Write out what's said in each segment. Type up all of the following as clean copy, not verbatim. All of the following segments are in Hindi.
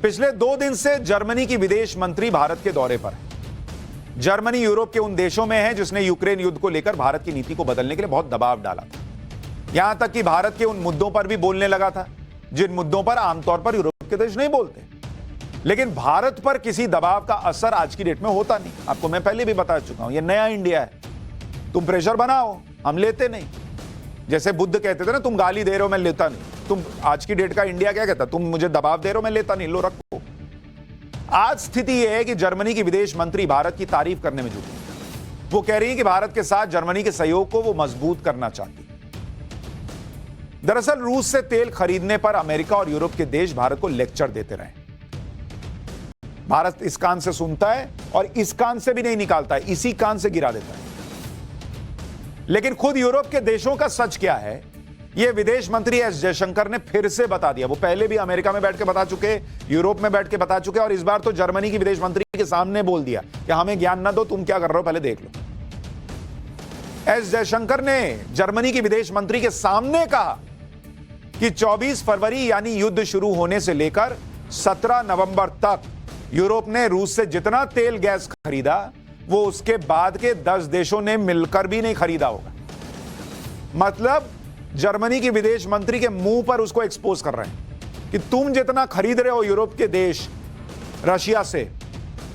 पिछले 2 दिन से जर्मनी की विदेश मंत्री भारत के दौरे पर है। जर्मनी यूरोप के उन देशों में है जिसने यूक्रेन युद्ध को लेकर भारत की नीति को बदलने के लिए बहुत दबाव डाला था। यहां तक कि भारत के उन मुद्दों पर भी बोलने लगा था जिन मुद्दों पर आमतौर पर यूरोप के देश नहीं बोलते। लेकिन भारत पर किसी दबाव का असर आज की डेट में होता नहीं। आपको मैं पहले भी बता चुका हूं, यह नया इंडिया है। तुम प्रेशर बनाओ, हम लेते नहीं। जैसे बुद्ध कहते थे ना, तुम गाली दे रहे हो, मैं लेता नहीं। तुम आज की डेट का इंडिया क्या कहता, तुम मुझे दबाव दे रहे हो, मैं लेता नहीं, लो रखो। आज स्थिति यह है कि जर्मनी की विदेश मंत्री भारत की तारीफ करने में जुटी। वो कह रही है कि भारत के साथ जर्मनी के सहयोग को वो मजबूत करना चाहती। दरअसल रूस से तेल खरीदने पर अमेरिका और यूरोप के देश भारत को लेक्चर देते रहे। भारत इस कान से सुनता है और इस कान से भी नहीं निकालता है, इसी कान से गिरा देता है। लेकिन खुद यूरोप के देशों का सच क्या है, यह विदेश मंत्री एस जयशंकर ने फिर से बता दिया। वो पहले भी अमेरिका में बैठ के बता चुके, यूरोप में बैठ के बता चुके, और इस बार तो जर्मनी की विदेश मंत्री के सामने बोल दिया कि हमें ज्ञान ना दो, तुम क्या कर रहे हो पहले देख लो। एस जयशंकर ने जर्मनी की विदेश मंत्री के सामने कहा कि 24 फरवरी यानी युद्ध शुरू होने से लेकर 17 नवंबर तक यूरोप ने रूस से जितना तेल गैस खरीदा वो उसके बाद के 10 देशों ने मिलकर भी नहीं खरीदा होगा। मतलब जर्मनी की विदेश मंत्री के मुंह पर उसको एक्सपोज कर रहे हैं कि तुम जितना खरीद रहे हो यूरोप के देश रशिया से,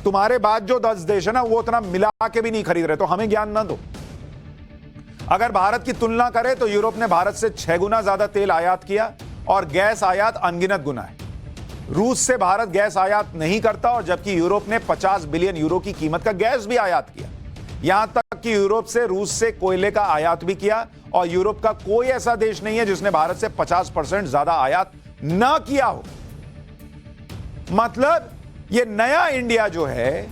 तुम्हारे बाद जो 10 देश है ना, वो उतना मिला के भी नहीं खरीद रहे, तो हमें ज्ञान ना दो। अगर भारत की तुलना करें तो यूरोप ने भारत से 6 गुना ज्यादा तेल आयात किया और गैस आयात अनगिनत गुना है। रूस से भारत गैस आयात नहीं करता, और जबकि यूरोप ने 50 बिलियन यूरो की कीमत का गैस भी आयात किया। यहां तक कि यूरोप से रूस से कोयले का आयात भी किया, और यूरोप का कोई ऐसा देश नहीं है जिसने भारत से 50% ज्यादा आयात ना किया हो। मतलब यह नया इंडिया जो है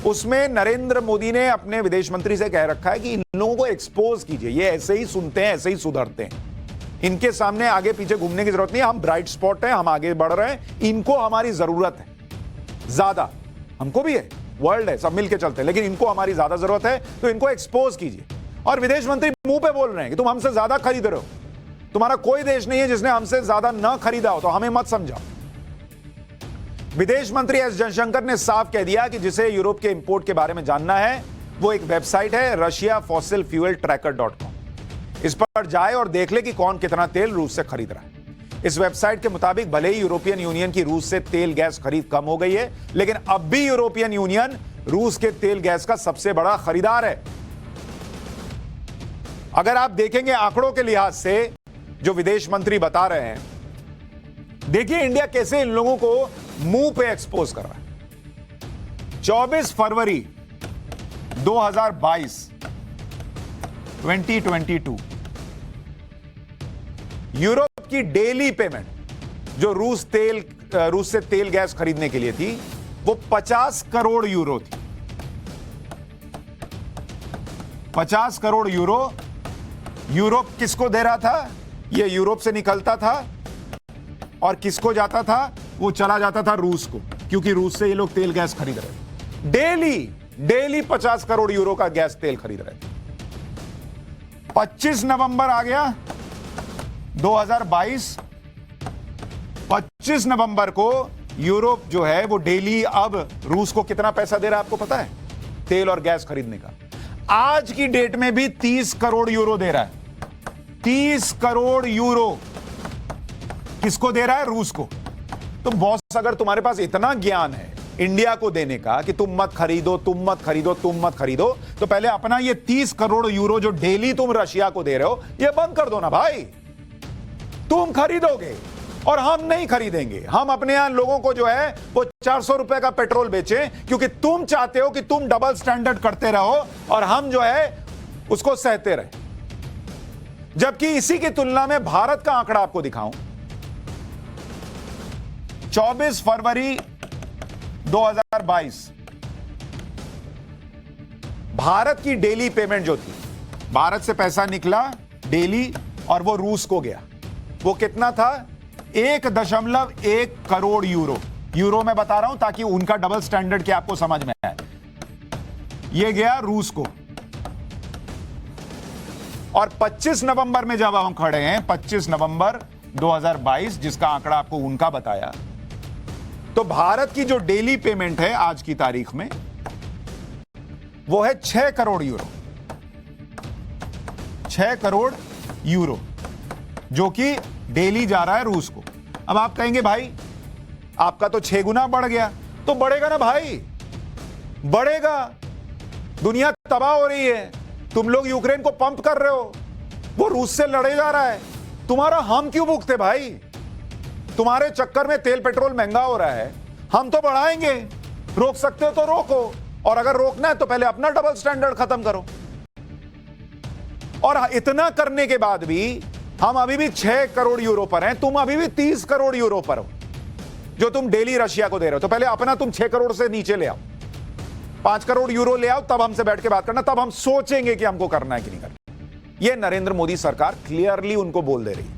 उसमें नरेंद्र मोदी ने अपने विदेश मंत्री से कह रखा है कि इन लोगों को एक्सपोज कीजिए, ये ऐसे ही सुनते हैं, ऐसे ही सुधरते हैं, इनके सामने आगे पीछे घूमने की जरूरत नहीं है, हम ब्राइट स्पॉट हैं, हम आगे बढ़ रहे हैं, इनको हमारी जरूरत है ज्यादा, हमको भी है, वर्ल्ड है, सब मिलके चलते हैं, लेकिन इनको हमारी ज्यादा जरूरत है, तो इनको एक्सपोज कीजिए। और विदेश मंत्री मुंह पे बोल रहे हैं कि तुम हमसे ज्यादा खरीद रहे हो, तुम्हारा कोई देश नहीं है जिसने हमसे ज्यादा ना खरीदा हो, तो हमें मत समझाओ। विदेश मंत्री एस जयशंकर ने साफ कह दिया कि जिसे यूरोप के इंपोर्ट के बारे में जानना है वो एक वेबसाइट है रशिया फॉसिल फ्यूल ट्रैकर.com। इस पर जाए और देख ले कि कौन कितना तेल रूस से खरीद रहा है। इस वेबसाइट के मुताबिक भले ही यूरोपियन यूनियन की रूस से तेल गैस खरीद कम हो गई है, लेकिन अब भी यूरोपियन यूनियन रूस के तेल गैस का सबसे बड़ा खरीदार है। अगर आप देखेंगे आंकड़ों के लिहाज से जो विदेश मंत्री बता रहे हैं, देखिए इंडिया कैसे इन लोगों को मुंह पे एक्सपोज कर रहा है। 24 फरवरी 2022 2022 यूरोप की डेली पेमेंट जो रूस से तेल गैस खरीदने के लिए थी वो 50 करोड़ यूरो थी। 50 करोड़ यूरो यूरोप किसको दे रहा था? ये यूरोप से निकलता था और किसको जाता था? वो चला जाता था रूस को, क्योंकि रूस से ये लोग तेल गैस खरीद रहे थे। डेली 50 करोड़ यूरो का गैस तेल खरीद रहे थे। 25 नवंबर आ गया 2022। 25 नवंबर को यूरोप जो है वो डेली अब रूस को कितना पैसा दे रहा है आपको पता है? तेल और गैस खरीदने का आज की डेट में भी 30 करोड़ यूरो दे रहा है। 30 करोड़ यूरो किसको दे रहा है? रूस को। तो बॉस, अगर तुम्हारे पास इतना ज्ञान है इंडिया को देने का कि तुम मत खरीदो, तुम मत खरीदो, तुम मत खरीदो, तो पहले अपना ये 30 करोड़ यूरो जो डेली तुम रशिया को दे रहे हो ये बंद कर दो ना भाई। तुम खरीदोगे और हम नहीं खरीदेंगे। हम अपने यहां लोगों को जो है वो 400 रुपए का पेट्रोल बेचें, क्योंकि तुम चाहते हो कि तुम डबल स्टैंडर्ड करते रहो और हम जो है उसको सहते रहे। जबकि इसी की तुलना में भारत का आंकड़ा आपको दिखाऊं, 24 फरवरी 2022 भारत की डेली पेमेंट जो थी, भारत से पैसा निकला डेली और वो रूस को गया, वो कितना था? 1.1 करोड़ यूरो। यूरो में बता रहा हूं ताकि उनका डबल स्टैंडर्ड क्या आपको समझ में आए। ये गया रूस को। और 25 नवंबर में जब हम खड़े हैं, 25 नवंबर 2022, जिसका आंकड़ा आपको उनका बताया, तो भारत की जो डेली पेमेंट है आज की तारीख में वो है 6 करोड़ यूरो। 6 करोड़ यूरो जो कि डेली जा रहा है रूस को। अब आप कहेंगे भाई आपका तो 6 गुना बढ़ गया, तो बढ़ेगा ना भाई, बढ़ेगा। दुनिया तबाह हो रही है, तुम लोग यूक्रेन को पंप कर रहे हो, वो रूस से लड़े जा रहा है, तुम्हारा हम क्यों भुगते भाई? तुम्हारे चक्कर में तेल पेट्रोल महंगा हो रहा है, हम तो बढ़ाएंगे। रोक सकते हो तो रोको, और अगर रोकना है तो पहले अपना डबल स्टैंडर्ड खत्म करो। और इतना करने के बाद भी हम अभी भी 6 करोड़ यूरो पर हैं, तुम अभी भी 30 करोड़ यूरो पर हो जो तुम डेली रशिया को दे रहे हो। तो पहले अपना तुम 6 करोड़ से नीचे ले आओ, 5 करोड़ यूरो ले आओ, तब हमसे बैठ के बात करना, तब हम सोचेंगे कि हमको करना है कि नहीं करना। यह नरेंद्र मोदी सरकार क्लियरली उनको बोल दे रही है।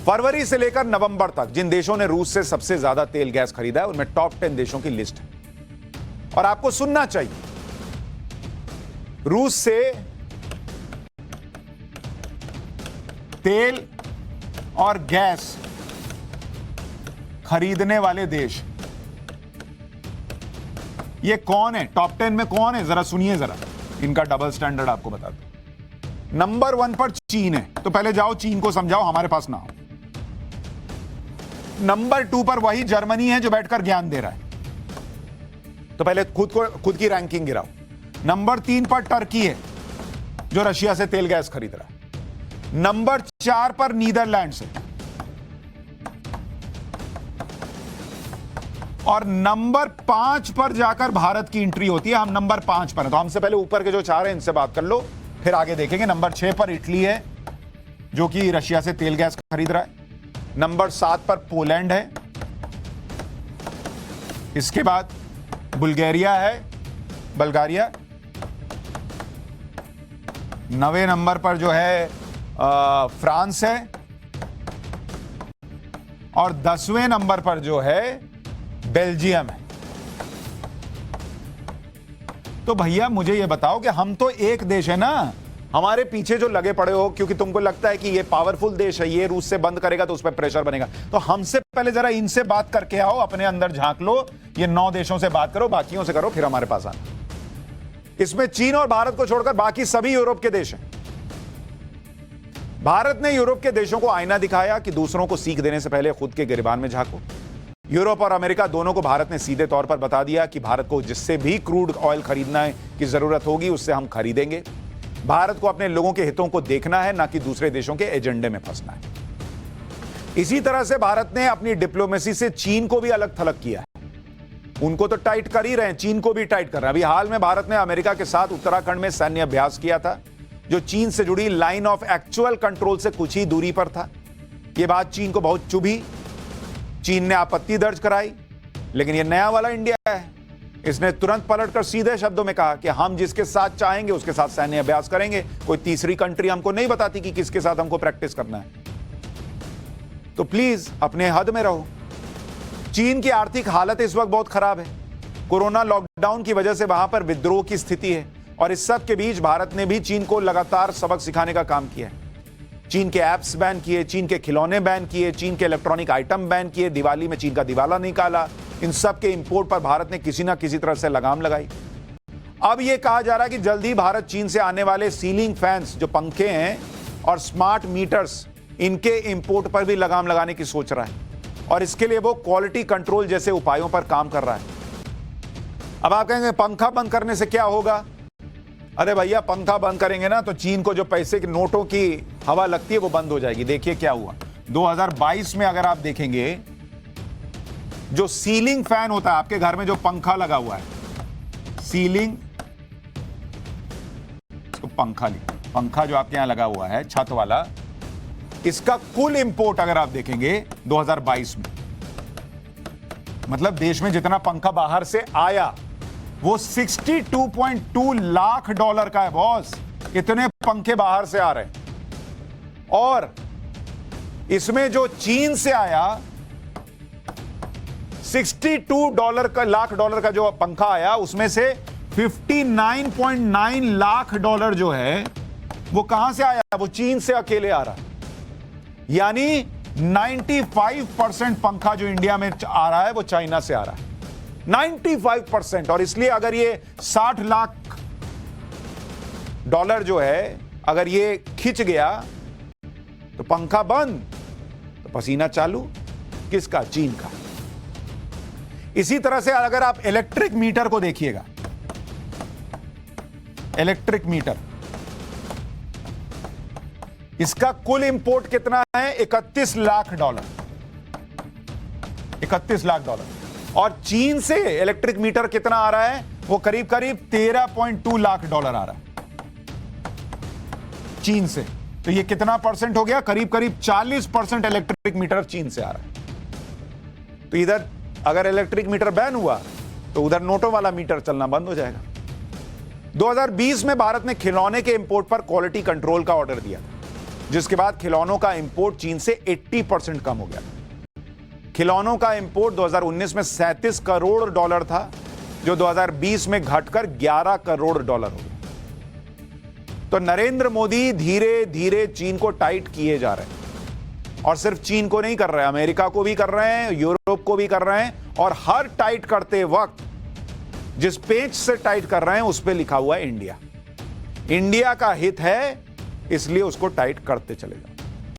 फरवरी से लेकर नवंबर तक जिन देशों ने रूस से सबसे ज्यादा तेल गैस खरीदा है उनमें टॉप 10 देशों की लिस्ट है, और आपको सुनना चाहिए। रूस से तेल और गैस खरीदने वाले देश ये कौन है? टॉप 10 में कौन है? जरा सुनिए, जरा इनका डबल स्टैंडर्ड आपको बता दो। नंबर 1 पर चीन है, तो पहले जाओ चीन को समझाओ हमारे पास ना हो। नंबर 2 पर वही जर्मनी है जो बैठकर ज्ञान दे रहा है, तो पहले खुद की रैंकिंग गिराओ। नंबर 3 पर टर्की है जो रशिया से तेल गैस खरीद रहा है। नंबर 4 पर नीदरलैंड्स है, और नंबर 5 पर जाकर भारत की एंट्री होती है। हम नंबर 5 पर हैं, तो हमसे पहले ऊपर के जो 4 हैं इनसे बात कर लो, फिर आगे देखेंगे। नंबर 6 पर इटली है जो कि रशिया से तेल गैस खरीद रहा है। नंबर 7 पर पोलैंड है, इसके बाद बुल्गारिया है, बल्गारिया। 9वें नंबर पर जो है फ्रांस है, और 10वें नंबर पर जो है बेल्जियम है। तो भैया मुझे ये बताओ कि हम तो एक देश है ना, हमारे पीछे जो लगे पड़े हो क्योंकि तुमको लगता है कि ये पावरफुल देश है, ये रूस से बंद करेगा तो उस पर प्रेशर बनेगा। तो हमसे पहले जरा इनसे बात करके आओ, अपने अंदर झांक लो, ये 9 देशों से बात करो, बाकियों से करो, फिर हमारे पास आना। इसमें चीन और भारत को छोड़कर बाकी सभी यूरोप के देश हैं। भारत ने यूरोप के देशों को आईना दिखाया कि दूसरों को सीख देने से पहले खुद के गिरबान में झांको। यूरोप और अमेरिका दोनों को भारत ने सीधे तौर पर बता दिया कि भारत को जिससे भी क्रूड ऑयल खरीदना है की जरूरत होगी उससे हम खरीदेंगे। भारत को अपने लोगों के हितों को देखना है, ना कि दूसरे देशों के एजेंडे में फंसना है। इसी तरह से भारत ने अपनी डिप्लोमेसी से चीन को भी अलग थलग किया है। उनको तो टाइट कर ही रहे हैं, चीन को भी टाइट कर रहे हैं। अभी हाल में भारत ने अमेरिका के साथ उत्तराखंड में सैन्य अभ्यास किया था जो चीन से जुड़ी लाइन ऑफ एक्चुअल कंट्रोल से कुछ ही दूरी पर था। यह बात चीन को बहुत चुभी, चीन ने आपत्ति दर्ज कराई, लेकिन यह नया वाला इंडिया है, इसने तुरंत पलटकर सीधे शब्दों में कहा कि हम जिसके साथ चाहेंगे उसके साथ सैन्य अभ्यास करेंगे। कोई तीसरी कंट्री हमको नहीं बताती कि किसके साथ हमको प्रैक्टिस करना है। तो प्लीज अपने हद में रहो। चीन की आर्थिक हालत इस वक्त बहुत खराब है, कोरोना लॉकडाउन की वजह से वहां पर विद्रोह की स्थिति है, और इस सब के बीच भारत ने भी चीन को लगातार सबक सिखाने का काम किया है। चीन के ऐप्स बैन किए, चीन के खिलौने बैन किए, चीन के इलेक्ट्रॉनिक आइटम बैन किए, दिवाली में चीन का दिवाला निकाला। इन सब के इंपोर्ट पर भारत ने किसी ना किसी तरह से लगाम लगाई। अब यह कहा जा रहा है कि जल्दी भारत चीन से आने वाले सीलिंग फैंस जो पंखे हैं और स्मार्ट मीटर्स, इनके इंपोर्ट पर भी लगाम लगाने की सोच रहा है, और इसके लिए वो क्वालिटी कंट्रोल जैसे उपायों पर काम कर रहा है। अब आप कहेंगे पंखा बंद करने से क्या होगा? अरे भैया, पंखा बंद करेंगे ना तो चीन को जो पैसे के नोटों की हवा लगती है वो बंद हो जाएगी। देखिए क्या हुआ 2022 में, अगर आप देखेंगे जो सीलिंग फैन होता है आपके घर में, जो पंखा लगा हुआ है, सीलिंग तो पंखा जो आपके यहां लगा हुआ है छत वाला, इसका कुल इंपोर्ट अगर आप देखेंगे 2022 में, मतलब देश में जितना पंखा बाहर से आया वो 62.2 लाख डॉलर का है बॉस। इतने पंखे बाहर से आ रहे हैं, और इसमें जो चीन से आया 62 लाख डॉलर का जो पंखा आया, उसमें से 59.9 लाख डॉलर जो है वो कहां से आया? वो चीन से अकेले आ रहा है। यानी 95% पंखा जो इंडिया में आ रहा है वो चाइना से आ रहा है, 95%। और इसलिए अगर ये 60 लाख डॉलर जो है अगर ये खिंच गया तो पंखा बंद, तो पसीना चालू, किसका? चीन का। इसी तरह से अगर आप इलेक्ट्रिक मीटर को देखिएगा, इलेक्ट्रिक मीटर, इसका कुल इंपोर्ट कितना है? 31 लाख डॉलर, 31 लाख डॉलर। और चीन से इलेक्ट्रिक मीटर कितना आ रहा है? वो करीब करीब 13.2 लाख डॉलर आ रहा है चीन से। तो ये कितना परसेंट हो गया? करीब करीब 40% इलेक्ट्रिक मीटर चीन से आ रहा है। तो इधर अगर इलेक्ट्रिक मीटर बैन हुआ तो उधर नोटों वाला मीटर चलना बंद हो जाएगा। 2020 में भारत ने खिलौने के इंपोर्ट पर क्वालिटी कंट्रोल का ऑर्डर दिया, जिसके बाद खिलौनों का इंपोर्ट चीन से 80% कम हो गया। खिलौनों का इंपोर्ट 2019 में 37 करोड़ डॉलर था, जो 2020 में घटकर 11 करोड़ डॉलर हो गया। तो नरेंद्र मोदी धीरे धीरे चीन को टाइट किए जा रहे हैं, और सिर्फ चीन को नहीं कर रहे हैं, अमेरिका को भी कर रहे हैं, यूरोप को भी कर रहे हैं। और हर टाइट करते वक्त जिस पेज से टाइट कर रहे हैं उस पे लिखा हुआ है इंडिया। इंडिया का हित है, इसलिए उसको टाइट करते चले जाओ।